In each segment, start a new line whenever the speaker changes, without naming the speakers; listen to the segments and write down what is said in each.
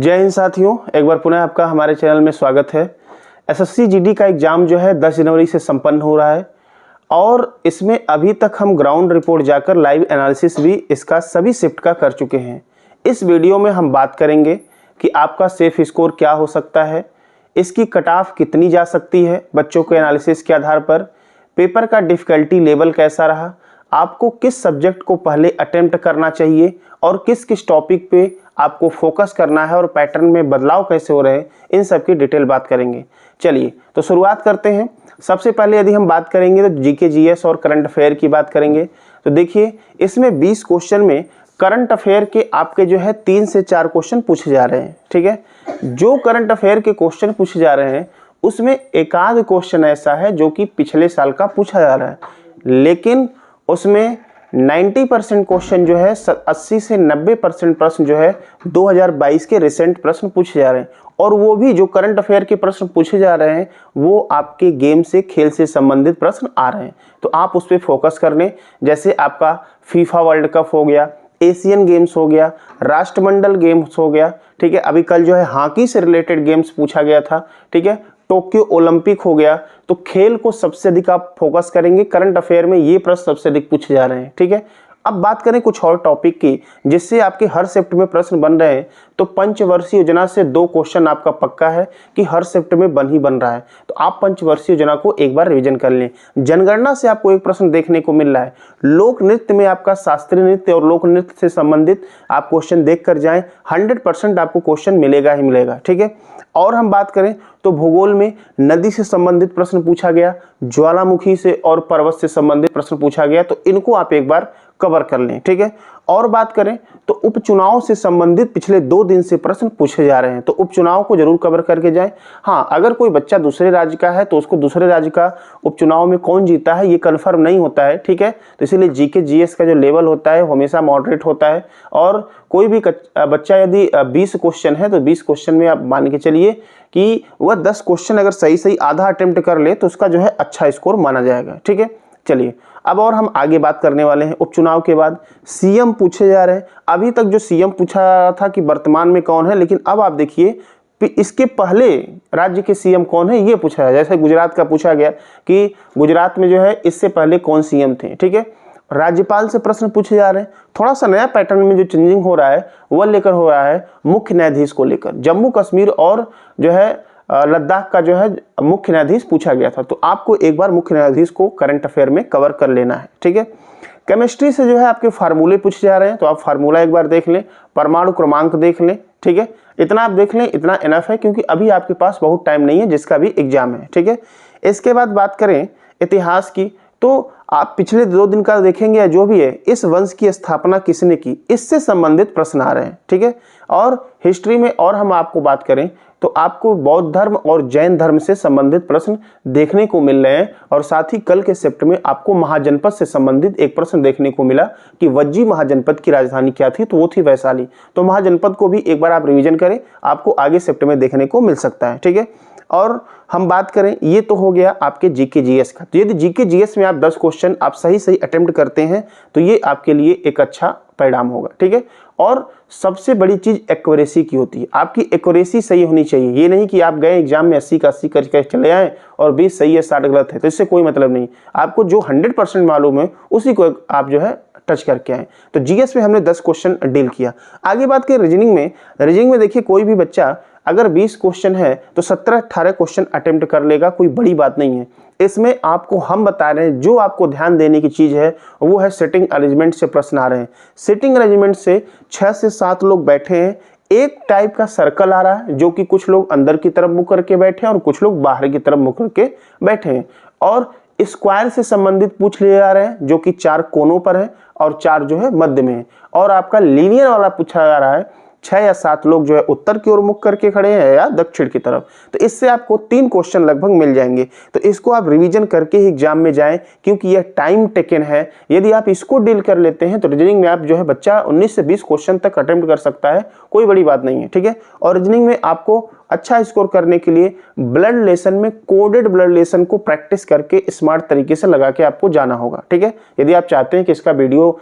जय हिंद साथियों, एक बार पुनः आपका हमारे चैनल में स्वागत है। एसएससी जीडी का एग्ज़ाम जो है 10 जनवरी से संपन्न हो रहा है और इसमें अभी तक हम ग्राउंड रिपोर्ट जाकर लाइव एनालिसिस भी इसका सभी शिफ्ट का कर चुके हैं। इस वीडियो में हम बात करेंगे कि आपका सेफ स्कोर क्या हो सकता है, इसकी कट ऑफ कितनी जा सकती है बच्चों के एनालिसिस के आधार पर, पेपर का डिफ़िकल्टी लेवल कैसा रहा, आपको किस सब्जेक्ट को पहले अटेम्प्ट करना चाहिए और किस किस टॉपिक पे आपको फोकस करना है और पैटर्न में बदलाव कैसे हो रहे हैं, इन सब की डिटेल बात करेंगे। चलिए तो शुरुआत करते हैं। सबसे पहले यदि हम बात करेंगे तो जीके जीएस और करंट अफेयर की बात करेंगे। तो देखिए इसमें 20 क्वेश्चन में करंट अफेयर के आपके जो है 3 से 4 क्वेश्चन पूछे जा रहे हैं। ठीक है, जो करंट अफेयर के क्वेश्चन पूछे जा रहे हैं उसमें एक आध क्वेश्चन ऐसा है जो कि पिछले साल का पूछा जा रहा है, लेकिन उसमें 90% क्वेश्चन जो है 80 से 90% प्रश्न जो है 2022 के रिसेंट प्रश्न पूछे जा रहे हैं। और वो भी जो करंट अफेयर के प्रश्न पूछे जा रहे हैं वो आपके गेम से, खेल से संबंधित प्रश्न आ रहे हैं, तो आप उस पर फोकस कर लें। जैसे आपका फीफा वर्ल्ड कप हो गया, एशियन गेम्स हो गया, राष्ट्रमंडल गेम्स हो गया। ठीक है, अभी कल जो है हॉकी से रिलेटेड गेम्स पूछा गया था। ठीक है, टोक्यो ओलंपिक हो गया। तो खेल को सबसे अधिक आप फोकस करेंगे, करंट अफेयर में ये प्रश्न सबसे अधिक पूछे जा रहे हैं। ठीक है, अब बात करें कुछ और टॉपिक की जिससे आपके हर शिफ्ट में प्रश्न बन रहे हैं। तो पंचवर्षीय योजना से 2 क्वेश्चन आपका पक्का है कि हर शिफ्ट में बन रहा है, तो आप पंचवर्षीय योजना को एक बार रिवीजन कर लें। जनगणना से आपको एक प्रश्न देखने को मिल रहा है। लोक नृत्य में आपका शास्त्रीय नृत्य और लोक नृत्य से संबंधित आप क्वेश्चन देख कर जाएं, 100% आपको क्वेश्चन मिलेगा ही मिलेगा। ठीक है, और हम बात करें तो भूगोल में नदी से संबंधित प्रश्न पूछा गया, ज्वालामुखी से और पर्वत से संबंधित प्रश्न पूछा गया, तो इनको आप एक बार कवर कर लें। ठीक है, और बात करें तो उपचुनाव से संबंधित पिछले 2 दिन से प्रश्न पूछे जा रहे हैं, तो उपचुनाव को जरूर कवर करके जाएं। हाँ, अगर कोई बच्चा दूसरे राज्य का है तो उसको दूसरे राज्य का उपचुनाव में कौन जीता है ये कंफर्म नहीं होता है। ठीक है, तो इसीलिए जीके जीएस का जो लेवल होता है वो हमेशा मॉडरेट होता है। और कोई भी बच्चा यदि 20 क्वेश्चन है तो 20 क्वेश्चन में आप मान के चलिए कि वह 10 क्वेश्चन अगर सही आधा अटेम्प्ट कर ले तो उसका जो है अच्छा स्कोर माना जाएगा। ठीक है, चलिए अब और हम आगे बात करने वाले हैं। उपचुनाव के बाद सीएम पूछे जा रहे हैं। अभी तक जो सीएम पूछा जा रहा था कि वर्तमान में कौन है, लेकिन अब आप देखिए इसके पहले राज्य के सीएम कौन है ये पूछा है। जैसे गुजरात का पूछा गया कि गुजरात में जो है इससे पहले कौन सीएम थे। ठीक है, राज्यपाल से प्रश्न पूछे जा रहे हैं। थोड़ा सा नया पैटर्न में जो चेंजिंग हो रहा है वह लेकर हो रहा है मुख्य न्यायाधीश को लेकर। जम्मू कश्मीर और जो है लद्दाख का जो है मुख्य न्यायाधीश पूछा गया था, तो आपको एक बार मुख्य न्यायाधीश को करंट अफेयर में कवर कर लेना है। ठीक है, केमिस्ट्री से जो है आपके फार्मूले पूछे जा रहे हैं, तो आप फार्मूला एक बार देख लें, परमाणु क्रमांक देख लें। ठीक है, इतना आप देख लें, इतना इनफ है, क्योंकि अभी आपके पास बहुत टाइम नहीं है जिसका भी एग्जाम है। ठीक है, इसके बाद बात करें इतिहास की, तो आप पिछले 2 दिन का देखेंगे या जो भी है, इस वंश की स्थापना किसने की, इससे संबंधित प्रश्न आ रहे हैं। ठीक है, और हिस्ट्री में और हम आपको बात करें तो आपको बौद्ध धर्म और जैन धर्म से संबंधित प्रश्न देखने को मिल रहे हैं। और साथ ही कल के शिफ्ट में आपको महाजनपद से संबंधित एक प्रश्न देखने को मिला कि वज्जी महाजनपद की राजधानी क्या थी, तो वो थी वैशाली। तो महाजनपद को भी एक बार आप रिवीजन करें, आपको आगे शिफ्ट में देखने को मिल सकता है। ठीक है, और हम बात करें, ये तो हो गया आपके जीके जीएस का। तो यदि जीके जीएस में आप 10 क्वेश्चन आप सही अटेम्प्ट करते हैं तो ये आपके लिए एक अच्छा परिणाम होगा। ठीक है, और सबसे बड़ी चीज एक्यूरेसी की होती है। आपकी एक्यूरेसी सही होनी चाहिए। ये नहीं कि आप गए एग्जाम में 80 का 80 करके चले आए और 20 सही है 60 गलत है, तो इससे कोई मतलब नहीं। आपको जो 100% मालूम है उसी को आप जो है टच करके आए। तो जीएस में हमने 10 क्वेश्चन डील किया। आगे बात करें रीजनिंग में देखिए कोई भी बच्चा अगर 20 क्वेश्चन है तो 17-18 क्वेश्चन अटेम्प्ट कर लेगा, कोई बड़ी बात नहीं है। इसमें आपको हम बता रहे हैं जो आपको ध्यान देने की चीज है वो है सिटिंग अरेंजमेंट से प्रश्न आ रहे हैं। सिटिंग अरेंजमेंट से 6 से 7 लोग बैठे हैं, एक टाइप का सर्कल आ रहा है जो कि कुछ लोग अंदर की तरफ मुख करके बैठे हैं और कुछ लोग बाहर की तरफ मुख करके बैठे हैं। और स्क्वायर से संबंधित पूछ लिए जा रहे हैं जो कि 4 कोनों पर है और 4 जो है मध्य में है। और आपका लीनियर वाला पूछा जा रहा है, 6 या 7 लोग जो है उत्तर की ओर मुख करके खड़े हैं या दक्षिण की तरफ। तो इससे आपको 3 क्वेश्चन लगभग मिल जाएंगे। तो इसको आप रिवीजन करके ही एग्जाम में जाएं, क्योंकि यह टाइम टेकन है। यदि आप इसको डील कर लेते हैं तो रीजनिंग में आप जो है बच्चा 19 से 20 क्वेश्चन तक अटेम्प्ट कर सकता है, कोई बड़ी बात नहीं है। ठीक है, और रीजनिंग में आपको अच्छा स्कोर करने के लिए ब्लड रिलेशन में कोडेड ब्लड रिलेशन को प्रैक्टिस करके स्मार्ट तरीके से लगा के आपको जाना होगा। ठीक है, यदि आप चाहते हैं कि इसका वीडियो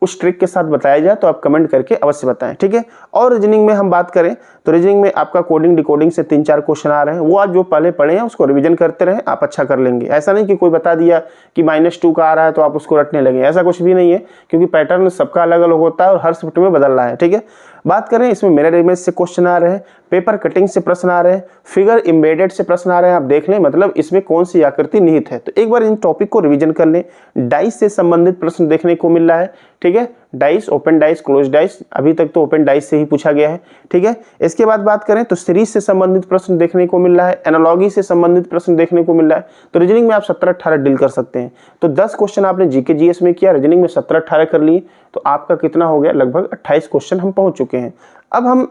कुछ ट्रिक के साथ बताया जाए तो आप कमेंट करके अवश्य बताएं, ठीक है। और रीजनिंग में हम बात करें तो रीजनिंग में आपका कोडिंग डिकोडिंग से 3-4 क्वेश्चन आ रहे हैं, वो आप जो पहले पढ़े हैं उसको रिवीजन करते रहें, आप अच्छा कर लेंगे। ऐसा नहीं कि कोई बता दिया कि -2 का आ रहा है तो आप उसको रटने लगे, ऐसा कुछ भी नहीं है, क्योंकि पैटर्न सबका अलग अलग होता है और हर शिफ्ट में बदल रहा है, ठीक है। बात करें इसमें मिरर इमेज से क्वेश्चन आ रहे हैं, पेपर कटिंग से प्रश्न आ रहे हैं, फिगर इम्बेडेड से प्रश्न आ रहे हैं। आप देख लें मतलब इसमें कौन सी आकृति निहित है, तो एक बार इन टॉपिक को रिवीजन कर लें। डाइस से संबंधित प्रश्न देखने को मिल रहा है, ठीक है। Dice, open dice, close dice, अभी तक तो ओपन डाइस से ही पूछा गया है, ठीक है। इसके बाद बात करें तो सीरीज से संबंधित प्रश्न देखने को मिल रहा है, एनालॉजी से संबंधित प्रश्न देखने को मिल रहा है। तो रीजनिंग में आप 17-18 डील कर सकते हैं। तो 10 क्वेश्चन आपने जीके जीएस में किया, रीजनिंग में 17-18 कर लिए, तो आपका कितना हो गया, लगभग 28 क्वेश्चन हम पहुंच चुके हैं। अब हम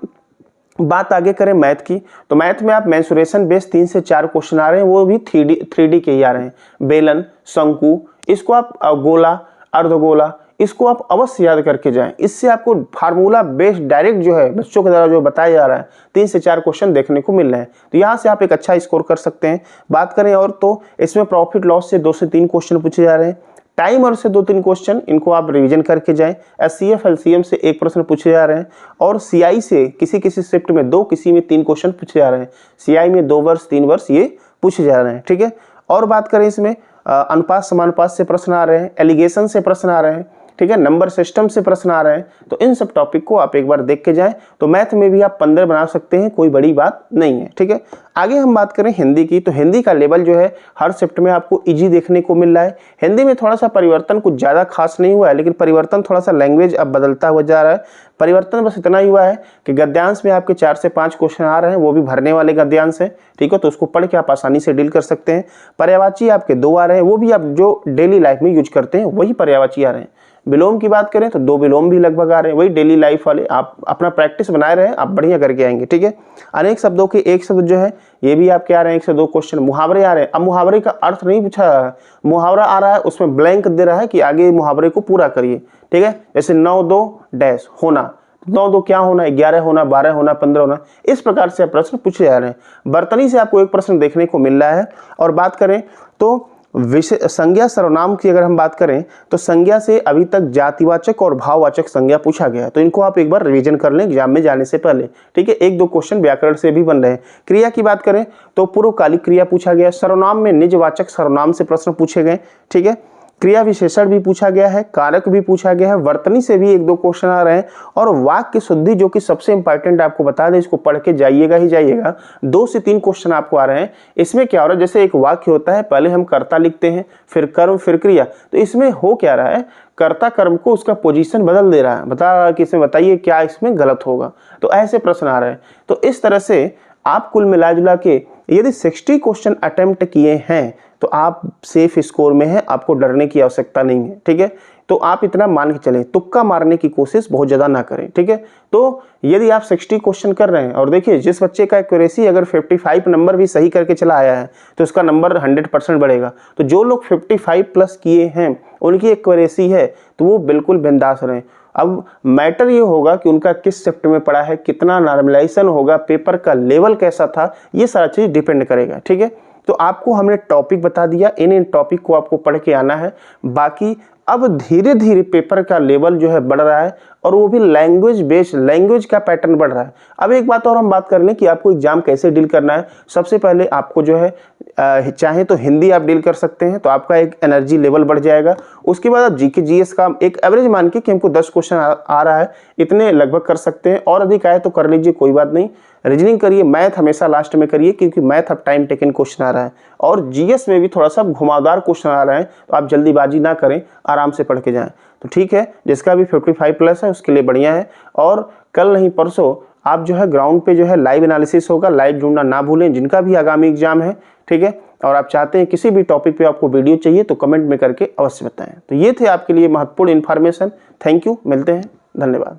बात आगे करें मैथ की, तो मैथ में आप मेंसुरेशन बेस 3 से 4 क्वेश्चन आ रहे हैं, वो भी 3D के ही आ रहे हैं। बेलन, शंकु, इसको आप गोला, अर्धगोला, इसको आप अवश्य याद करके जाएं। इससे आपको फार्मूला बेस्ड डायरेक्ट जो है बच्चों के द्वारा जो बताया जा रहा है 3 से 4 क्वेश्चन देखने को मिल रहे हैं, तो यहाँ से आप एक अच्छा स्कोर कर सकते हैं। बात करें और तो इसमें प्रॉफिट लॉस से 2 से 3 क्वेश्चन पूछे जा रहे हैं, टाइमर से 2-3 क्वेश्चन, इनको आप रिवीजन करके जाएं। एचसीएफ एलसीएम से 1 प्रश्न पूछे जा रहे हैं, और सीआई से किसी किसी शिफ्ट में 2, किसी में 3 क्वेश्चन पूछे जा रहे हैं। सीआई में 2 वर्ष 3 वर्ष ये पूछे जा रहे हैं, ठीक है। और बात करें इसमें अनुपात समानुपात से प्रश्न आ रहे हैं, एलिगेशन से प्रश्न आ रहे हैं, ठीक है, नंबर सिस्टम से प्रश्न आ रहे हैं। तो इन सब टॉपिक को आप एक बार देख के जाएं, तो मैथ में भी आप 15 बना सकते हैं, कोई बड़ी बात नहीं है, ठीक है। आगे हम बात करें हिंदी की, तो हिंदी का लेवल जो है हर शिफ्ट में आपको इजी देखने को मिल रहा है। हिंदी में थोड़ा सा परिवर्तन कुछ ज़्यादा खास नहीं हुआ है, लेकिन परिवर्तन थोड़ा सा लैंग्वेज अब बदलता हुआ जा रहा है। परिवर्तन बस इतना ही हुआ है कि गद्यांश में आपके 4 से 5 क्वेश्चन आ रहे हैं, वो भी भरने वाले गद्यांश हैं, ठीक है, तो उसको पढ़ के आप आसानी से डील कर सकते हैं। पर्यायवाची आपके 2 आ रहे हैं, वो भी आप जो डेली लाइफ में यूज करते हैं वही पर्यायवाची आ रहे हैं। विलोम की बात करें तो 2 विलोम भी लगभग आ रहे हैं, वही डेली लाइफ वाले। आप अपना प्रैक्टिस बनाए रहे, आप बढ़िया करके आएंगे, ठीक है। अनेक शब्दों के एक शब्द जो है ये भी आपके आ रहे हैं, 1 से 2 क्वेश्चन। मुहावरे आ रहे हैं, अब मुहावरे का अर्थ नहीं पूछा रहा है, मुहावरा आ रहा है उसमें ब्लैंक दे रहा है कि आगे मुहावरे को पूरा करिए, ठीक है। जैसे 9-2 डैश होना, 9-2 क्या होना, 11 होना, 12 होना, 15 होना, इस प्रकार से प्रश्न पूछे जा रहे हैं। बर्तनी से आपको 1 प्रश्न देखने को मिल रहा है। और बात करें तो विषय संज्ञा सर्वनाम की अगर हम बात करें तो संज्ञा से अभी तक जातिवाचक और भाववाचक संज्ञा पूछा गया है, तो इनको आप एक बार रिवीजन कर लें एग्जाम में जाने से पहले, ठीक है। 1-2 क्वेश्चन व्याकरण से भी बन रहे हैं। क्रिया की बात करें तो पूर्वकालिक क्रिया पूछा गया, सर्वनाम में निजवाचक सर्वनाम से प्रश्न पूछे गए, ठीक है। क्रिया विशेषण भी पूछा गया है, कारक भी पूछा गया है, वर्तनी से भी 1-2 क्वेश्चन आ रहे हैं, और वाक्य शुद्धि जो कि सबसे इंपॉर्टेंट आपको बता दें, इसको पढ़ के जाइएगा ही जाइएगा। 2 से 3 क्वेश्चन आपको आ रहे हैं। इसमें क्या हो रहा है, जैसे एक वाक्य होता है, पहले हम कर्ता लिखते हैं, फिर कर्म, फिर क्रिया, तो इसमें हो क्या रहा है, कर्ता कर्म को उसका पोजीशन बदल दे रहा है, बता रहा है कि इसमें बताइए क्या इसमें गलत होगा, तो ऐसे प्रश्न आ रहे हैं। तो इस तरह से आप कुल मिला जुला के यदि 60 क्वेश्चन अटेम्प्ट किए हैं तो आप सेफ स्कोर में हैं, आपको डरने की आवश्यकता नहीं है, ठीक है। तो आप इतना मान के चलें, तुक्का मारने की कोशिश बहुत ज़्यादा ना करें, ठीक है। तो यदि आप 60 क्वेश्चन कर रहे हैं, और देखिए जिस बच्चे का एक्यूरेसी अगर 55 नंबर भी सही करके चला आया है तो उसका नंबर 100% बढ़ेगा। तो जो लोग 55 प्लस किए हैं उनकी एक्यूरेसी है तो वो बिल्कुल बिंदास रहें। अब मैटर ये होगा कि उनका किस शिफ्ट में पड़ा है, कितना नॉर्मलाइजेशन होगा, पेपर का लेवल कैसा था, ये सारा चीज़ डिपेंड करेगा, ठीक है। तो आपको हमने टॉपिक बता दिया, इन टॉपिक को आपको पढ़ के आना है। बाकी अब धीरे धीरे पेपर का लेवल जो है बढ़ रहा है, और वो भी लैंग्वेज बेस्ड, लैंग्वेज का पैटर्न बढ़ रहा है। अब एक बात और हम बात कर लें कि आपको एग्जाम कैसे डील करना है। सबसे पहले आपको जो है चाहे तो हिंदी आप डील कर सकते हैं, तो आपका एक एनर्जी लेवल बढ़ जाएगा। उसके बाद आप जीके जीएस का एक एवरेज मान के कि हमको 10 क्वेश्चन आ रहा है, इतने लगभग कर सकते हैं, और अधिक आए तो कर लीजिए, कोई बात नहीं। रीजनिंग करिए, मैथ हमेशा लास्ट में करिए, क्योंकि मैथ अब टाइम टेकन क्वेश्चन आ रहा है, और जीएस में भी थोड़ा सा घुमावदार क्वेश्चन आ रहे हैं, तो आप जल्दीबाजी ना करें, आराम से पढ़ के जाएं। तो ठीक है, जिसका भी 55 प्लस है उसके लिए बढ़िया है। और कल नहीं परसों आप जो है ग्राउंड पे जो है लाइव एनालिसिस होगा, लाइव जुड़ना ना भूलें, जिनका भी आगामी एग्जाम है, ठीक है। और आप चाहते हैं किसी भी टॉपिक पे आपको वीडियो चाहिए तो कमेंट में करके अवश्य बताएं। तो ये थे आपके लिए महत्वपूर्ण इन्फॉर्मेशन। थैंक यू, मिलते हैं, धन्यवाद।